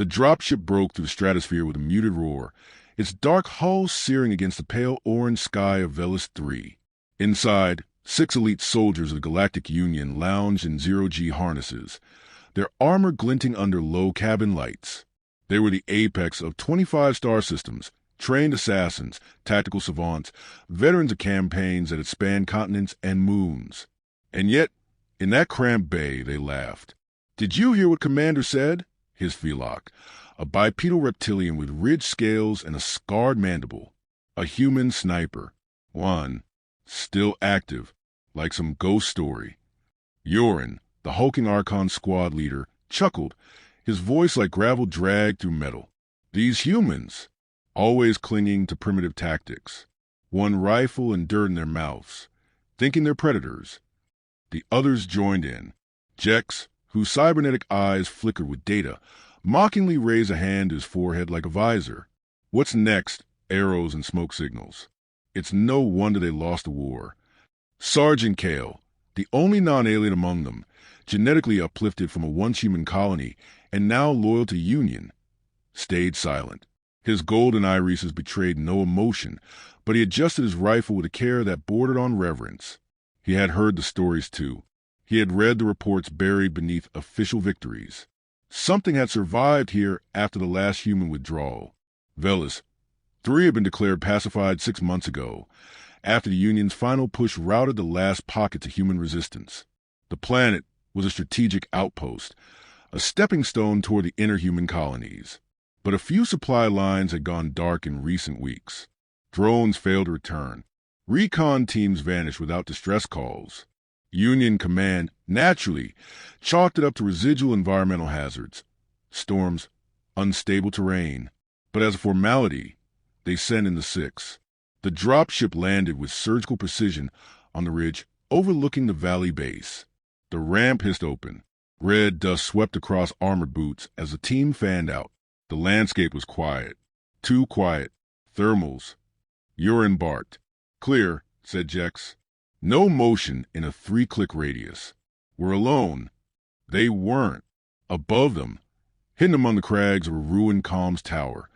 The dropship broke through the stratosphere with a muted roar, its dark hull searing against the pale orange sky of Velis 3. Inside, 6 elite soldiers of the Galactic Union lounged in zero-G harnesses, their armor glinting under low cabin lights. They were the apex of 25 star systems, trained assassins, tactical savants, veterans of campaigns that had spanned continents and moons. And yet, in that cramped bay, they laughed. "Did you hear what Commander said?" hissed Veloc, a bipedal reptilian with ridged scales and a scarred mandible. A human sniper. One. Still active, like some ghost story. Yorin, the hulking Archon squad leader, chuckled, his voice like gravel dragged through metal. These humans, always clinging to primitive tactics, one rifle and dirt in their mouths, thinking they're predators. The others joined in. Jex, whose cybernetic eyes flickered with data, mockingly raised a hand to his forehead like a visor. What's next? Arrows and smoke signals. It's no wonder they lost the war. Sergeant Kale, the only non-alien among them, genetically uplifted from a once-human colony and now loyal to Union, stayed silent. His golden irises betrayed no emotion, but he adjusted his rifle with a care that bordered on reverence. He had heard the stories too. He had read the reports buried beneath official victories. Something had survived here after the last human withdrawal. Velis 3 had been declared pacified 6 months ago, after the Union's final push routed the last pockets of human resistance. The planet was a strategic outpost, a stepping stone toward the inner human colonies. But a few supply lines had gone dark in recent weeks. Drones failed to return. Recon teams vanished without distress calls. Union command, naturally, chalked it up to residual environmental hazards. Storms, unstable terrain. But as a formality, they sent in the 6. The dropship landed with surgical precision on the ridge overlooking the valley base. The ramp hissed open. Red dust swept across armored boots as the team fanned out. The landscape was quiet. Too quiet. Thermals. Yorin barked. "Clear," said Jex. No motion in a 3-click radius. We're alone. They weren't. Above them, hidden among the crags of a ruined comms tower,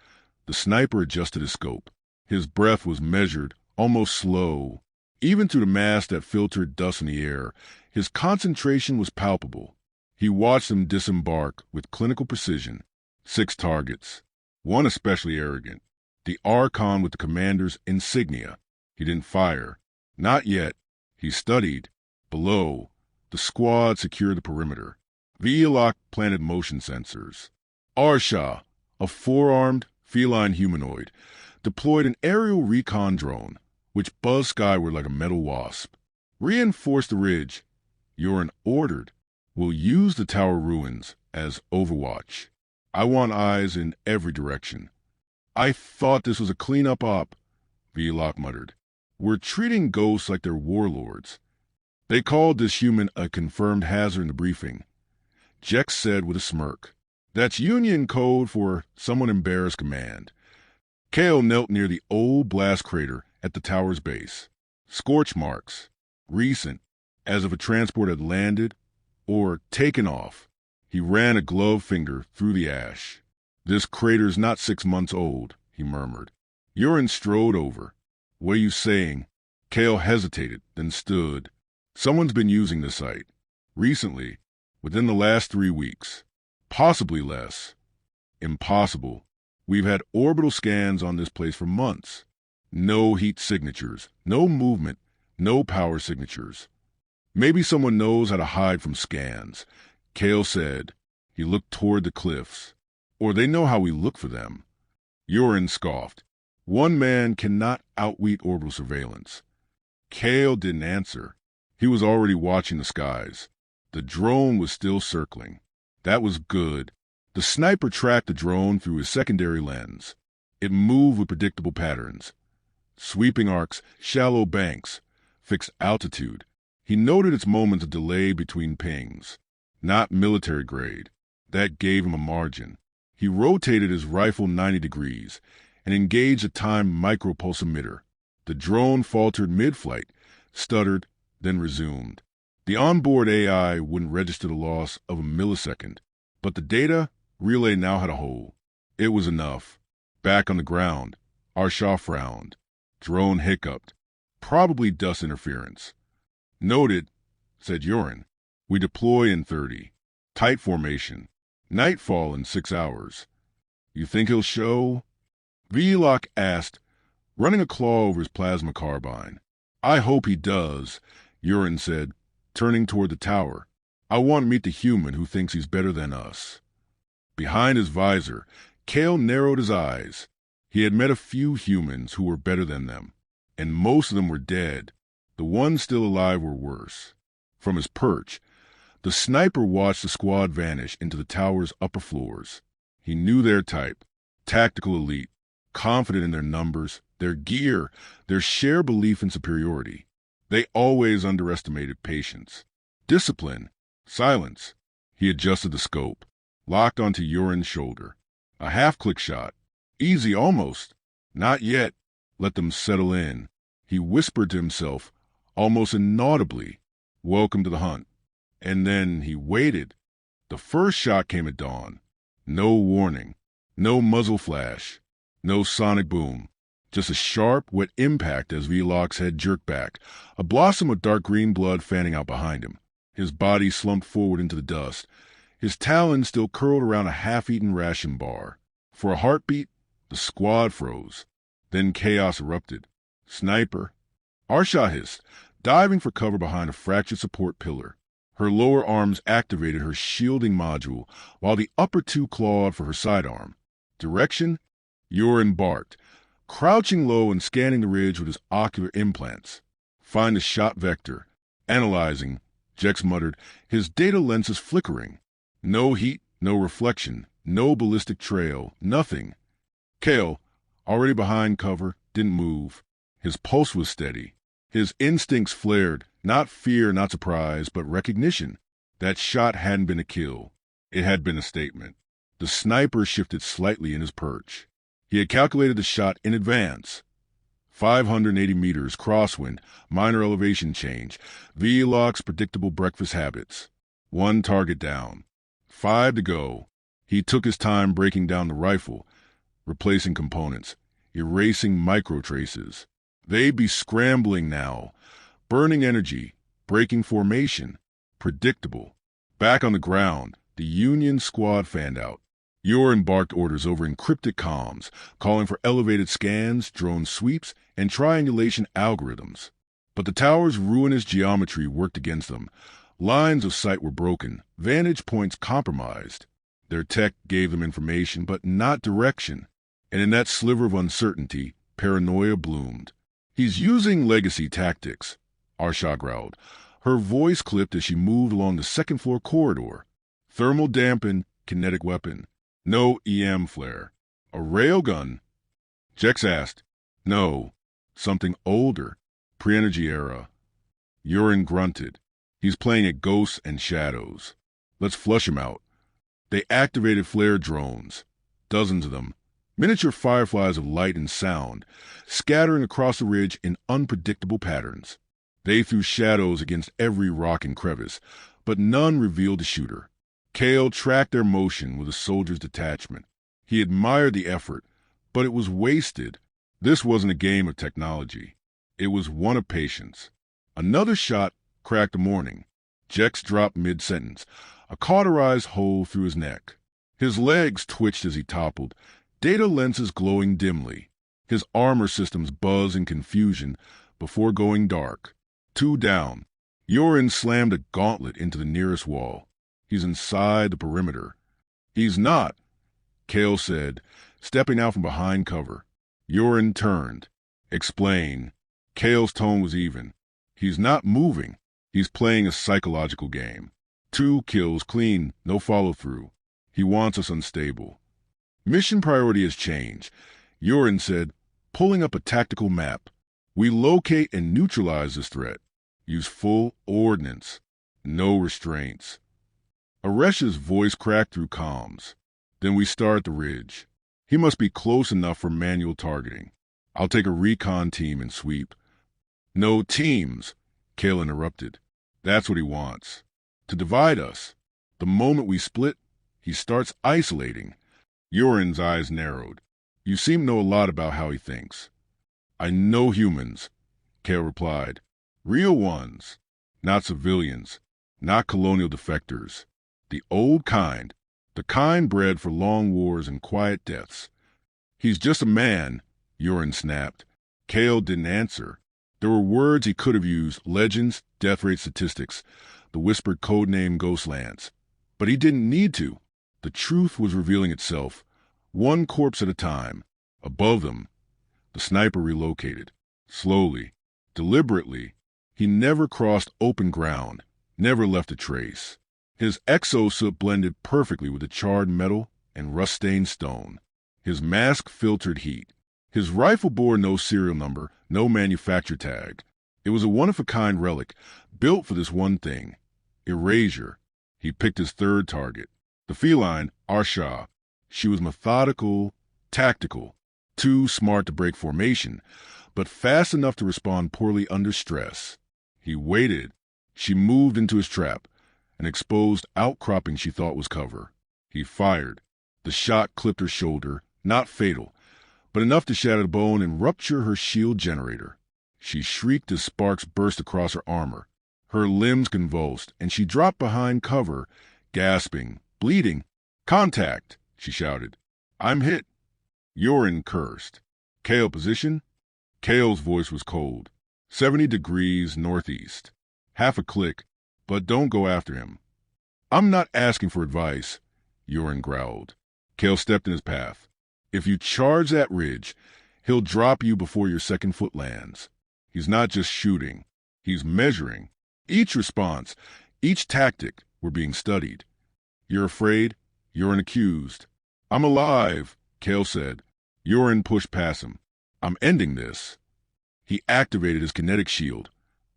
the sniper adjusted his scope. His breath was measured, almost slow. Even through the mask that filtered dust in the air, his concentration was palpable. He watched them disembark with clinical precision. 6 targets. One especially arrogant. The Archon with the commander's insignia. He didn't fire. Not yet. He studied. Below, the squad secured the perimeter. Veloc planted motion sensors. Arsha, a 4-armed, feline humanoid, deployed an aerial recon drone, which buzzed skyward like a metal wasp. "Reinforce the ridge," Yorin ordered. "We'll use the tower ruins as overwatch. I want eyes in every direction." "I thought this was a cleanup op," Veloc muttered. "We're treating ghosts like they're warlords." "They called this human a confirmed hazard in the briefing," Jex said with a smirk. "That's Union code for someone embarrassed command." Kale knelt near the old blast crater at the tower's base. Scorch marks. Recent, as if a transport had landed or taken off. He ran a gloved finger through the ash. "This crater's not 6 months old," he murmured. Yorin strode over. "What are you saying?" Kale hesitated, then stood. "Someone's been using the site. Recently, within the last 3 weeks. Possibly less. Impossible. We've had orbital scans on this place for months. No heat signatures, no movement, no power signatures. Maybe someone knows how to hide from scans," Kale said. He looked toward the cliffs. "Or they know how we look for them." Yorin scoffed. "One man cannot outwit orbital surveillance." Kale didn't answer. He was already watching the skies. The drone was still circling. That was good. The sniper tracked the drone through his secondary lens. It moved with predictable patterns. Sweeping arcs, shallow banks, fixed altitude. He noted its moments of delay between pings. Not military grade. That gave him a margin. He rotated his rifle 90 degrees and engaged a timed micropulse emitter. The drone faltered mid-flight, stuttered, then resumed. The onboard AI wouldn't register the loss of a millisecond, but the data Relay now had a hole. It was enough. Back on the ground, Arshaw frowned. Drone hiccuped. Probably dust interference. Noted, said Urin. We deploy in 30. Tight formation. Nightfall in 6 hours. You think he'll show? Vlock asked, running a claw over his plasma carbine. I hope he does, Urin said, turning toward the tower. I want to meet the human who thinks he's better than us. Behind his visor, Kale narrowed his eyes. He had met a few humans who were better than them, and most of them were dead. The ones still alive were worse. From his perch, the sniper watched the squad vanish into the tower's upper floors. He knew their type, tactical elite, confident in their numbers, their gear, their shared belief in superiority. They always underestimated patience, discipline, silence. He adjusted the scope, locked onto Urin's shoulder. A half-click shot. Easy almost. Not yet. Let them settle in. He whispered to himself, almost inaudibly, welcome to the hunt. And then he waited. The first shot came at dawn. No warning. No muzzle flash. No sonic boom. Just a sharp, wet impact as Vlock's head jerked back, a blossom of dark green blood fanning out behind him. His body slumped forward into the dust, his talons still curled around a half-eaten ration bar. For a heartbeat, the squad froze. Then chaos erupted. Sniper. Arshaw hissed, diving for cover behind a fractured support pillar. Her lower arms activated her shielding module, while the upper two clawed for her sidearm. Direction? Urin barked, crouching low and scanning the ridge with his ocular implants. Find the shot vector. Analyzing, Jex muttered, his data lenses flickering. No heat, no reflection, no ballistic trail, nothing. Kale, already behind cover, didn't move. His pulse was steady. His instincts flared, not fear, not surprise, but recognition. That shot hadn't been a kill. It had been a statement. The sniper shifted slightly in his perch. He had calculated the shot in advance. 580 meters crosswind, minor elevation change, Vlock's predictable breakfast habits. 1 target down. 5 to go. He took his time breaking down the rifle, replacing components, erasing micro-traces. They'd be scrambling now, burning energy, breaking formation. Predictable. Back on the ground, the Union squad fanned out. Urin barked orders over encrypted comms, calling for elevated scans, drone sweeps, and triangulation algorithms. But the tower's ruinous geometry worked against them. Lines of sight were broken, vantage points compromised. Their tech gave them information, but not direction. And in that sliver of uncertainty, paranoia bloomed. He's using legacy tactics, Arshaw growled. Her voice clipped as she moved along the second-floor corridor. Thermal dampened, kinetic weapon. No EM flare. A railgun? Jex asked. No. Something older. Pre-energy era. Urin grunted. He's playing at ghosts and shadows. Let's flush him out. They activated flare drones. Dozens of them. Miniature fireflies of light and sound, scattering across the ridge in unpredictable patterns. They threw shadows against every rock and crevice, but none revealed the shooter. Kale tracked their motion with a soldier's detachment. He admired the effort, but it was wasted. This wasn't a game of technology. It was one of patience. Another shot cracked a morning. Jex dropped mid-sentence, a cauterized hole through his neck. His legs twitched as he toppled, data lenses glowing dimly. His armor systems buzzed in confusion before going dark. 2 down. Urin slammed a gauntlet into the nearest wall. He's inside the perimeter. He's not, Kale said, stepping out from behind cover. Urin turned. Explain. Kale's tone was even. He's not moving. He's playing a psychological game. 2 kills clean, no follow-through. He wants us unstable. Mission priority has changed, Urin said, pulling up a tactical map. We locate and neutralize this threat. Use full ordnance. No restraints. Aresh's voice cracked through comms. Then we start the ridge. He must be close enough for manual targeting. I'll take a recon team and sweep. No teams, Kale interrupted. That's what he wants. To divide us. The moment we split, He starts isolating. Yoren's eyes narrowed. You seem to know a lot about how he thinks. I know humans, Kale replied. Real ones, not civilians, not colonial defectors. The old kind, the kind bred for long wars and quiet deaths. He's just a man, Yoren snapped. Kale didn't answer. There were words he could have used, legends, death rate statistics, the whispered codename Ghostlands. But he didn't need to. The truth was revealing itself, one corpse at a time. Above them, the sniper relocated. Slowly, deliberately. He never crossed open ground, never left a trace. His exosuit blended perfectly with the charred metal and rust-stained stone. His mask filtered heat. His rifle bore no serial number, no manufacturer tag. It was a one-of-a-kind relic, built for this one thing. Erasure. He picked his third target. The feline, Arsha. She was methodical, tactical, too smart to break formation, but fast enough to respond poorly under stress. He waited. She moved into his trap, an exposed outcropping she thought was cover. He fired. The shot clipped her shoulder, not fatal, but enough to shatter the bone and rupture her shield generator. She shrieked as sparks burst across her armor. Her limbs convulsed, and she dropped behind cover, gasping, bleeding. Contact, she shouted. I'm hit. Yoren cursed. Kale position? Kale's voice was cold. 70 degrees northeast. Half a click, but don't go after him. I'm not asking for advice, Yoren growled. Kale stepped in his path. If you charge that ridge, he'll drop you before your second foot lands. He's not just shooting. He's measuring. Each response, each tactic were being studied. You're afraid? Yoren accused. I'm alive, Kale said. Yoren pushed past him. I'm ending this. He activated his kinetic shield,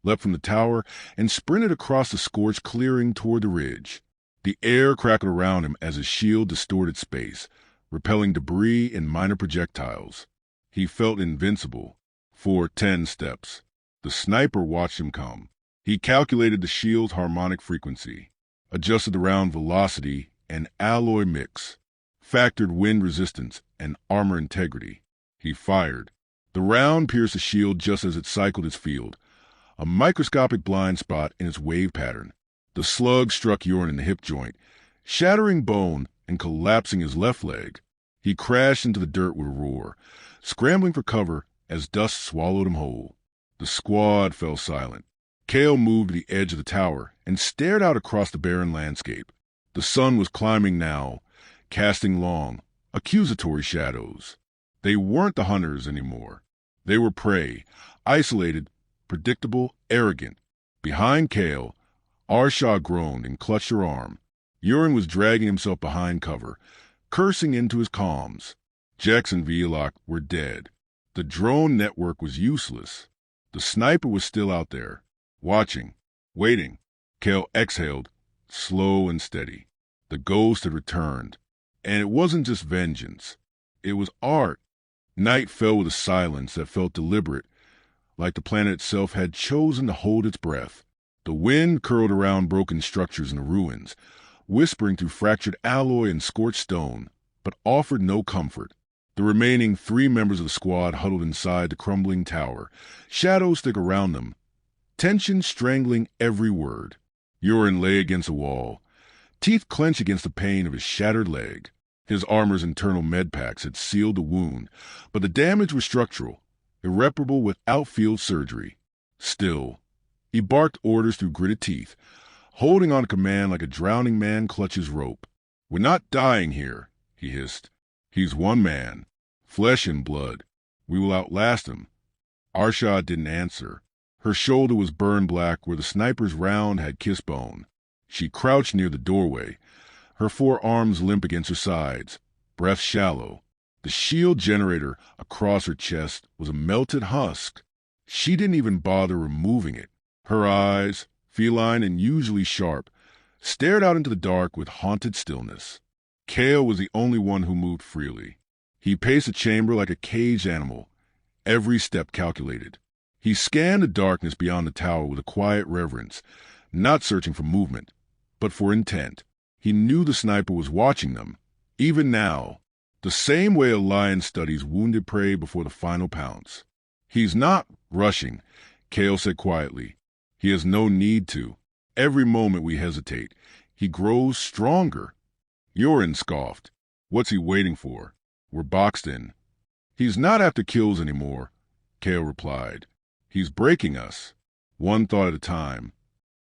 leapt from the tower, and sprinted across the scorched clearing toward the ridge. The air crackled around him as his shield distorted space, repelling debris and minor projectiles. He felt invincible. For 10 steps. The sniper watched him come. He calculated the shield's harmonic frequency, adjusted the round velocity and alloy mix, factored wind resistance and armor integrity. He fired. The round pierced the shield just as it cycled its field, a microscopic blind spot in its wave pattern. The slug struck Yoren in the hip joint, shattering bone and collapsing his left leg. He crashed into the dirt with a roar, scrambling for cover as dust swallowed him whole. The squad fell silent. Kale moved to the edge of the tower and stared out across the barren landscape. The sun was climbing now, casting long, accusatory shadows. They weren't the hunters anymore. They were prey, isolated, predictable, arrogant. Behind Kale, Arsha groaned and clutched her arm. Yoren was dragging himself behind cover, cursing into his comms. Jex and Velok were dead. The drone network was useless. The sniper was still out there, watching, waiting. Kale exhaled, slow and steady. The ghost had returned, and it wasn't just vengeance. It was art. Night fell with a silence that felt deliberate, like the planet itself had chosen to hold its breath. The wind curled around broken structures in the ruins, whispering through fractured alloy and scorched stone, but offered no comfort. The remaining 3 members of the squad huddled inside the crumbling tower, shadows thick around them, tension strangling every word. Yoren lay against the wall, teeth clenched against the pain of his shattered leg. His armor's internal med packs had sealed the wound, but the damage was structural, irreparable without field surgery. Still, he barked orders through gritted teeth, holding on to command like a drowning man clutches rope. We're not dying here, he hissed. He's one man, flesh and blood. We will outlast him. Arsha didn't answer. Her shoulder was burned black where the sniper's round had kissed bone. She crouched near the doorway, her 4 arms limp against her sides, breath shallow. The shield generator across her chest was a melted husk. She didn't even bother removing it. Her eyes, feline and usually sharp, stared out into the dark with haunted stillness. Kale was the only one who moved freely. He paced the chamber like a caged animal, every step calculated. He scanned the darkness beyond the tower with a quiet reverence, not searching for movement, but for intent. He knew the sniper was watching them, even now, the same way a lion studies wounded prey before the final pounce. "He's not rushing," Kale said quietly. "He has no need to. Every moment we hesitate, he grows stronger." Yorin scoffed. "What's he waiting for? We're boxed in." "He's not after kills anymore," Kale replied. "He's breaking us, one thought at a time."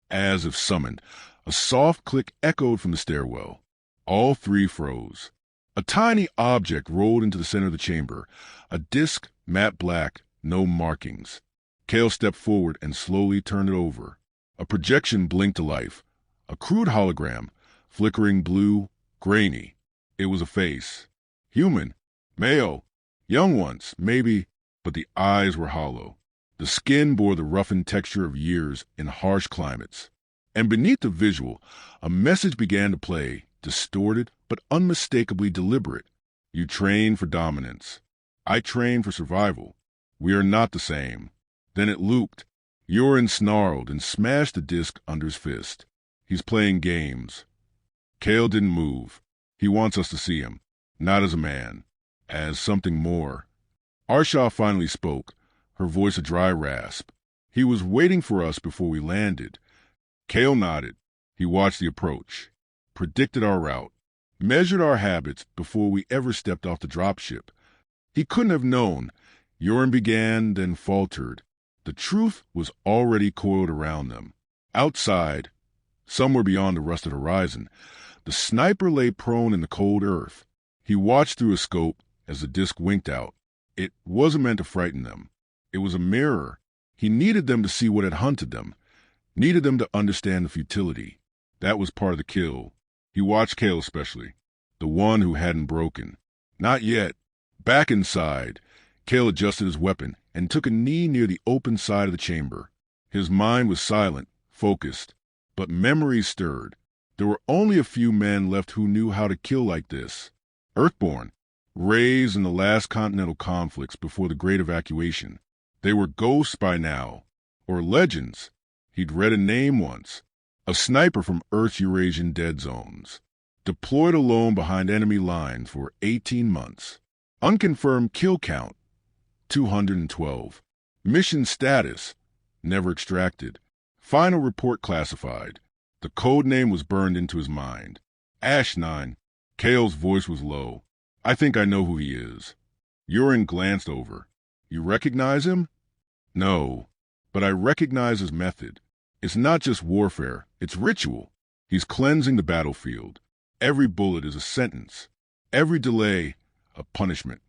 As if summoned, a soft click echoed from the stairwell. All three froze. A tiny object rolled into the center of the chamber, a disc, matte black, no markings. Kale stepped forward and slowly turned it over. A projection blinked to life, a crude hologram, flickering blue, grainy. It was a face. Human, male, young ones, maybe, but the eyes were hollow. The skin bore the roughened texture of years in harsh climates. And beneath the visual, a message began to play, distorted but unmistakably deliberate. "You train for dominance. I train for survival. We are not the same." Then it looped. Yorin snarled and smashed the disc under his fist. "He's playing games." Kale didn't move. "He wants us to see him, not as a man, as something more." Arshaw finally spoke, her voice a dry rasp. "He was waiting for us before we landed." Kale nodded. He watched the approach, predicted our route, measured our habits before we ever stepped off the dropship. He couldn't have known. Yorin began, then faltered. The truth was already coiled around them. Outside, somewhere beyond the rusted horizon, the sniper lay prone in the cold earth. He watched through a scope as the disc winked out. It wasn't meant to frighten them. It was a mirror. He needed them to see what had hunted them, needed them to understand the futility. That was part of the kill. He watched Kale especially, the one who hadn't broken. Not yet. Back inside, Kale adjusted his weapon and took a knee near the open side of the chamber. His mind was silent, focused, but memories stirred. There were only a few men left who knew how to kill like this. Earthborn, raised in the last continental conflicts before the Great Evacuation. They were ghosts by now, or legends. He'd read a name once. A sniper from Earth's Eurasian dead zones. Deployed alone behind enemy lines for 18 months. Unconfirmed kill count, 212. Mission status, never extracted. Final report classified. The code name was burned into his mind. Ash-9. Kale's voice was low. "I think I know who he is." Yorin glanced over. "You recognize him?" "No, but I recognize his method. It's not just warfare, it's ritual. He's cleansing the battlefield. Every bullet is a sentence. Every delay, a punishment.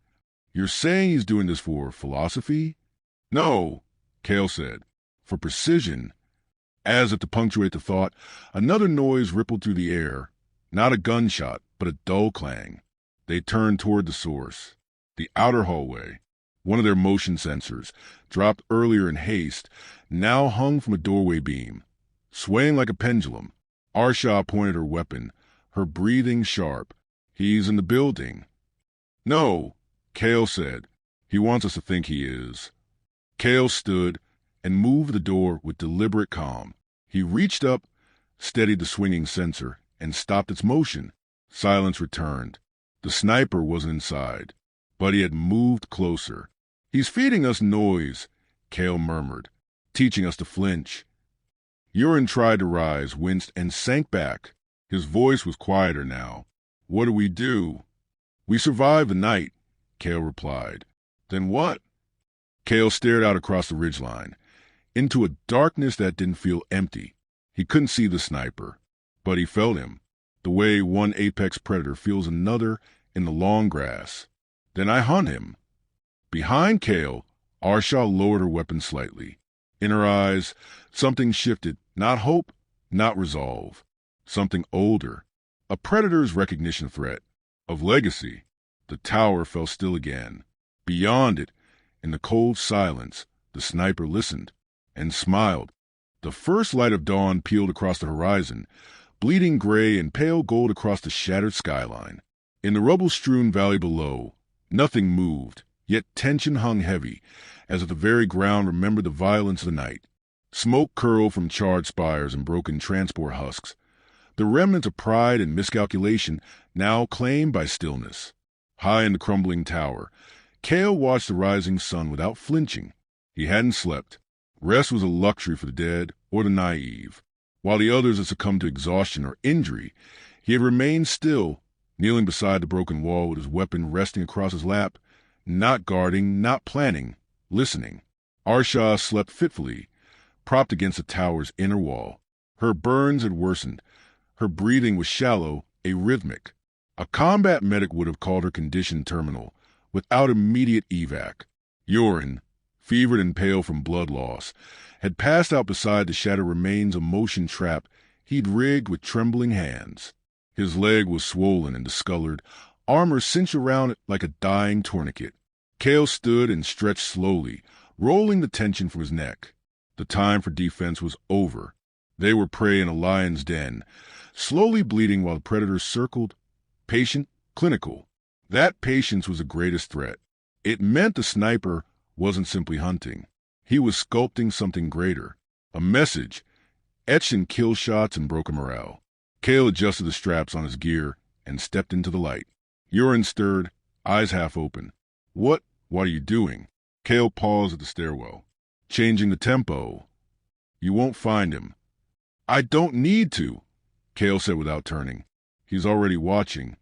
You're saying he's doing this for philosophy?" "No," Kale said. "For precision." As if to punctuate the thought, another noise rippled through the air. Not a gunshot, but a dull clang. They turned toward the source. The outer hallway. One of their motion sensors, dropped earlier in haste, now hung from a doorway beam. Swaying like a pendulum, Arshaw pointed her weapon, her breathing sharp. "He's in the building." "No," Kale said. "He wants us to think he is." Kale stood and moved the door with deliberate calm. He reached up, steadied the swinging sensor, and stopped its motion. Silence returned. The sniper wasn't inside, but he had moved closer. "He's feeding us noise," Kale murmured, "teaching us to flinch." Yorin tried to rise, winced, and sank back. His voice was quieter now. "What do we do?" "We survive the night," Kale replied. "Then what?" Kale stared out across the ridgeline, into a darkness that didn't feel empty. He couldn't see the sniper, but he felt him, the way one apex predator feels another in the long grass. "Then I hunt him." Behind Kale, Arshaw lowered her weapon slightly. In her eyes, something shifted, not hope, not resolve. Something older. A predator's recognition threat. Of legacy. The tower fell still again. Beyond it, in the cold silence, the sniper listened and smiled. The first light of dawn peeled across the horizon, bleeding gray and pale gold across the shattered skyline. In the rubble-strewn valley below, nothing moved, yet tension hung heavy, as if the very ground remembered the violence of the night. Smoke curled from charred spires and broken transport husks, The remnants of pride and miscalculation now claimed by stillness. High in the crumbling tower, Kale watched the rising sun without flinching. He hadn't slept. Rest was a luxury for the dead or the naive. While the others had succumbed to exhaustion or injury, he had remained still, kneeling beside the broken wall with his weapon resting across his lap, not guarding, not planning, listening. Arsha slept fitfully, propped against the tower's inner wall. Her burns had worsened. Her breathing was shallow, arrhythmic. A combat medic would have called her condition terminal, without immediate evac. Yorin, fevered and pale from blood loss, had passed out beside the shattered remains of motion trap he'd rigged with trembling hands. His leg was swollen and discolored, armor cinched around it like a dying tourniquet. Kale stood and stretched slowly, rolling the tension from his neck. The time for defense was over. They were prey in a lion's den, slowly bleeding while the predators circled, patient, clinical. That patience was the greatest threat. It meant the sniper wasn't simply hunting. He was sculpting something greater. A message, etched in kill shots and broken morale. Kale adjusted the straps on his gear and stepped into the light. Yorin stirred, eyes half open. What are you doing? Kale paused at the stairwell. Changing the tempo. You won't find him. I don't need to, Kale said without turning. He's already watching.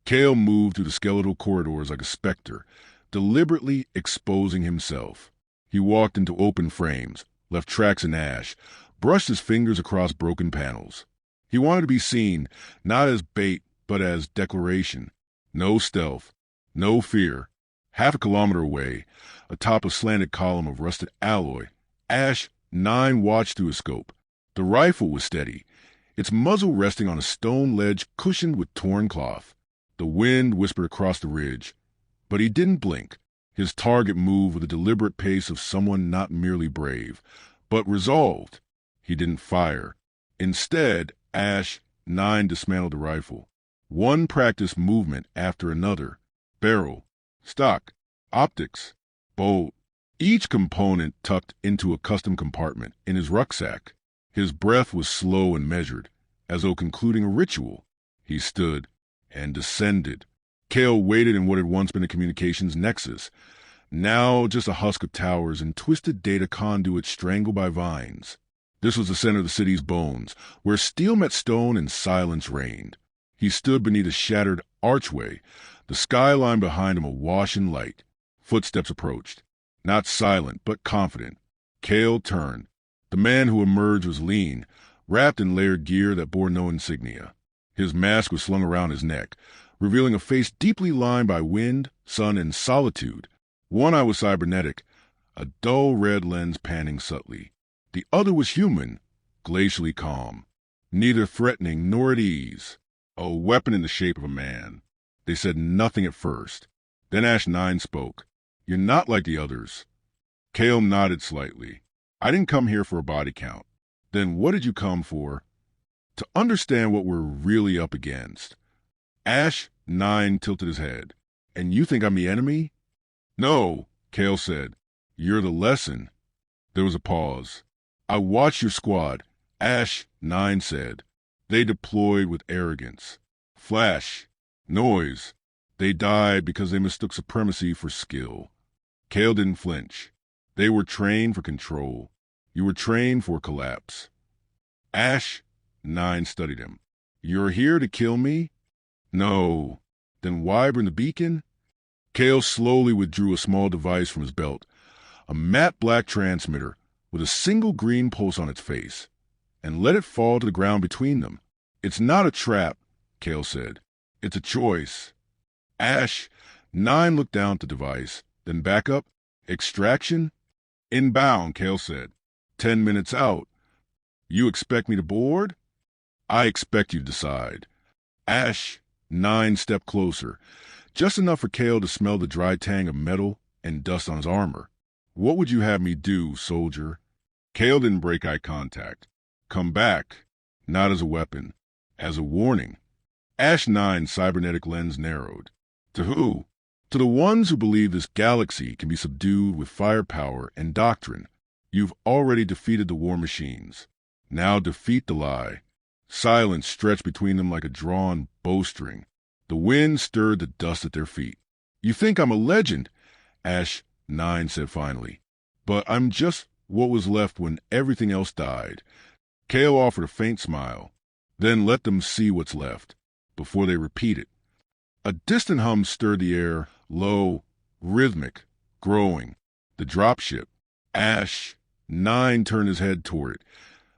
Kale moved through the skeletal corridors like a specter, deliberately exposing himself. He walked into open frames, left tracks in ash, brushed his fingers across broken panels. He wanted to be seen, not as bait, but as declaration. No stealth, no fear. Half a kilometer away, atop a slanted column of rusted alloy, Ash 9 watched through his scope. The rifle was steady, its muzzle resting on a stone ledge cushioned with torn cloth. The wind whispered across the ridge, but he didn't blink. His target moved with the deliberate pace of someone not merely brave, but resolved. He didn't fire. Instead, Ash 9 dismantled the rifle. One practiced movement after another. Barrel, stock, optics, bolt. Each component tucked into a custom compartment in his rucksack. His breath was slow and measured, as though concluding a ritual. He stood and descended. Kale waited in what had once been a communications nexus, now just a husk of towers and twisted data conduits strangled by vines. This was the center of the city's bones, where steel met stone and silence reigned. He stood beneath a shattered archway, the skyline behind him awash in light. Footsteps approached, not silent but confident. Kale turned. The man who emerged was lean, wrapped in layered gear that bore no insignia. His mask was slung around his neck, revealing a face deeply lined by wind, sun, and solitude. One eye was cybernetic, a dull red lens panning subtly. The other was human, glacially calm, neither threatening nor at ease. A weapon in the shape of a man. They said nothing at first. Then Ash 9 spoke. You're not like the others. Kale nodded slightly. I didn't come here for a body count. Then what did you come for? To understand what we're really up against. Ash 9 tilted his head. And you think I'm the enemy? No, Kale said. You're the lesson. There was a pause. I watched your squad, Ash 9 said. They deployed with arrogance. Flash. Noise. They died because they mistook supremacy for skill. Kale didn't flinch. They were trained for control. You were trained for collapse. Ash 9 studied him. You're here to kill me? No. Then why burn the beacon? Kale slowly withdrew a small device from his belt, a matte black transmitter with a single green pulse on its face, and let it fall to the ground between them. It's not a trap, Kale said. It's a choice. Ash 9 looked down at the device, then back up. Extraction? Inbound, Kale said. 10 minutes out. You expect me to board? I expect you to decide. Ash 9 stepped closer, just enough for Kale to smell the dry tang of metal and dust on his armor. What would you have me do, soldier? Kale didn't break eye contact. Come back. Not as a weapon. As a warning. Ash 9's cybernetic lens narrowed. To who? To the ones who believe this galaxy can be subdued with firepower and doctrine. You've already defeated the war machines. Now defeat the lie. Silence stretched between them like a drawn bowstring. The wind stirred the dust at their feet. "You think I'm a legend," Ash 9 said finally. "But I'm just what was left when everything else died." Kale offered a faint smile. "Then let them see what's left, before they repeat it." A distant hum stirred the air, low, rhythmic, growing. The dropship. Ash 9 turned his head toward it.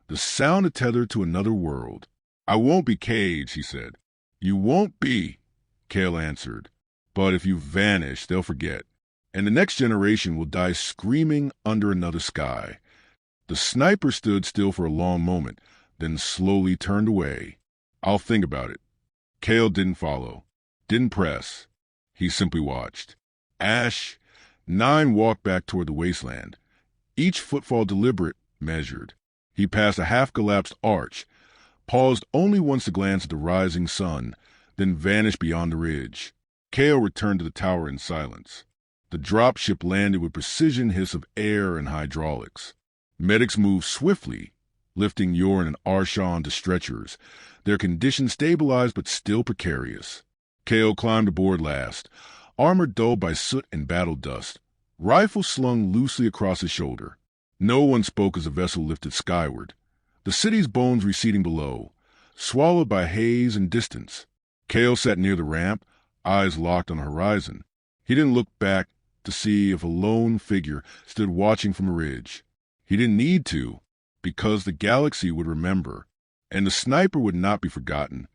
The sound had tethered to another world. "I won't be caged," he said. "You won't be," Kale answered. "But if you vanish, they'll forget. And the next generation will die screaming under another sky." The sniper stood still for a long moment, then slowly turned away. "I'll think about it." Kale didn't follow, didn't press. He simply watched. Ash 9 walked back toward the wasteland, each footfall deliberate, measured. He passed a half-collapsed arch, paused only once to glance at the rising sun, then vanished beyond the ridge. Kale returned to the tower in silence. The dropship landed with precision hiss of air and hydraulics. Medics moved swiftly, lifting Yorn and Arshawn to stretchers, their condition stabilized but still precarious. Kale climbed aboard last, armor dulled by soot and battle dust, rifle slung loosely across his shoulder. No one spoke as the vessel lifted skyward, the city's bones receding below, swallowed by haze and distance. Kale sat near the ramp, eyes locked on the horizon. He didn't look back to see if a lone figure stood watching from a ridge. He didn't need to, because the galaxy would remember, and the sniper would not be forgotten.